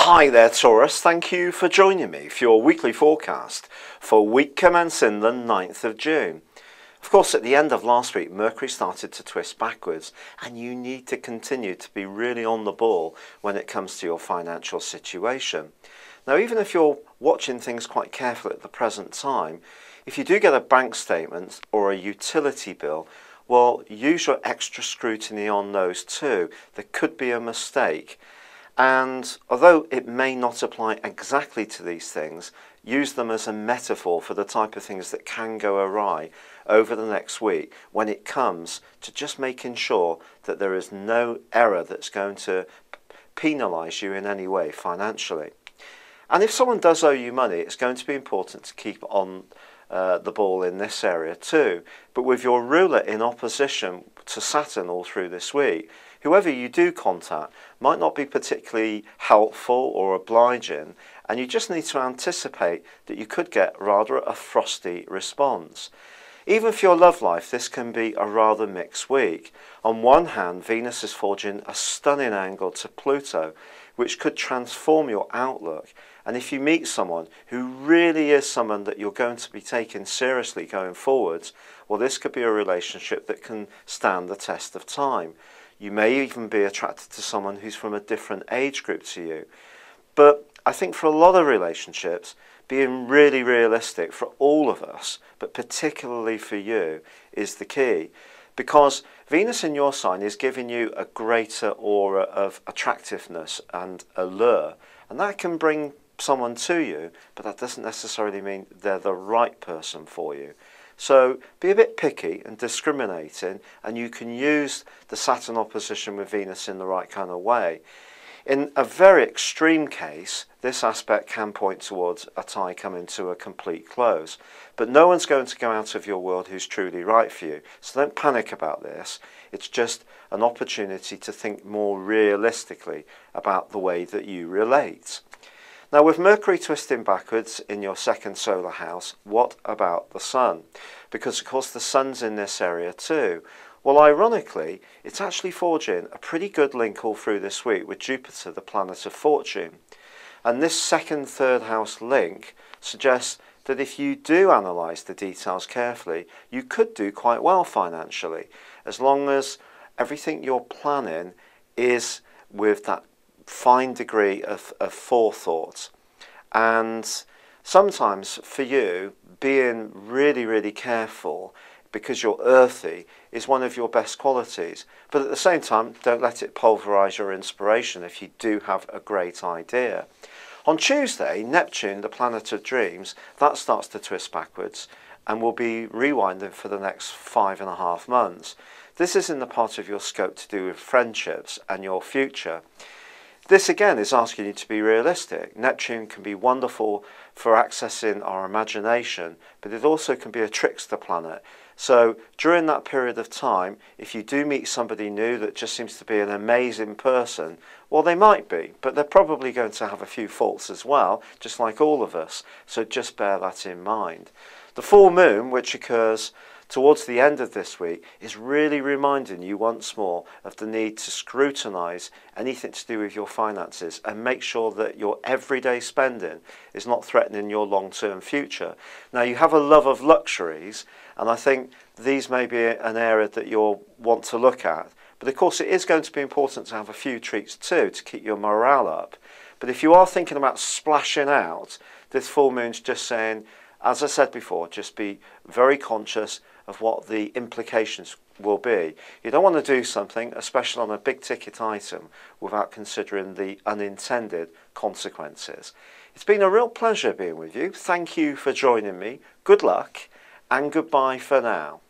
Hi there, Taurus. Thank you for joining me for your weekly forecast for week commencing the 9th of June. Of course, at the end of last week, Mercury started to twist backwards, and you need to continue to be really on the ball when it comes to your financial situation. Now, even if you're watching things quite carefully at the present time, if you do get a bank statement or a utility bill, well, use your extra scrutiny on those too. There could be a mistake. And although it may not apply exactly to these things, use them as a metaphor for the type of things that can go awry over the next week when it comes to just making sure that there is no error that's going to penalise you in any way financially. And if someone does owe you money, it's going to be important to keep on the ball in this area too. But with your ruler in opposition to Saturn all through this week, whoever you do contact might not be particularly helpful or obliging, and you just need to anticipate that you could get rather a frosty response. Even for your love life, this can be a rather mixed week. On one hand, Venus is forging a stunning angle to Pluto, which could transform your outlook. And if you meet someone who really is someone that you're going to be taking seriously going forwards, well, this could be a relationship that can stand the test of time. You may even be attracted to someone who's from a different age group to you. But I think for a lot of relationships, being really realistic for all of us, but particularly for you, is the key. Because Venus in your sign is giving you a greater aura of attractiveness and allure. And that can bring someone to you, but that doesn't necessarily mean they're the right person for you. So be a bit picky and discriminating, and you can use the Saturn opposition with Venus in the right kind of way. In a very extreme case, this aspect can point towards a tie coming to a complete close. But no one's going to go out of your world who's truly right for you. So don't panic about this. It's just an opportunity to think more realistically about the way that you relate. Now, with Mercury twisting backwards in your second solar house, what about the Sun? Because, of course, the Sun's in this area too. Well, ironically, it's actually forging a pretty good link all through this week with Jupiter, the planet of fortune. And this second, third house link suggests that if you do analyse the details carefully, you could do quite well financially, as long as everything you're planning is with that fine degree of forethought. And sometimes for you, being really careful because you're earthy is one of your best qualities. But at the same time, don't let it pulverise your inspiration if you do have a great idea. On Tuesday, Neptune, the planet of dreams, that starts to twist backwards and will be rewinding for the next 5.5 months. This is in the part of your scope to do with friendships and your future. This again is asking you to be realistic. Neptune can be wonderful for accessing our imagination, but it also can be a trickster planet. So during that period of time, if you do meet somebody new that just seems to be an amazing person, well, they might be, but they're probably going to have a few faults as well, just like all of us. So just bear that in mind. The full moon, which occurs towards the end of this week, is really reminding you once more of the need to scrutinise anything to do with your finances and make sure that your everyday spending is not threatening your long-term future. Now, you have a love of luxuries, and I think these may be an area that you'll want to look at. But of course, it is going to be important to have a few treats too to keep your morale up. But if you are thinking about splashing out, this full moon's just saying, as I said before, just be very conscious of what the implications will be. You don't want to do something, especially on a big ticket item, without considering the unintended consequences. It's been a real pleasure being with you. Thank you for joining me. Good luck and goodbye for now.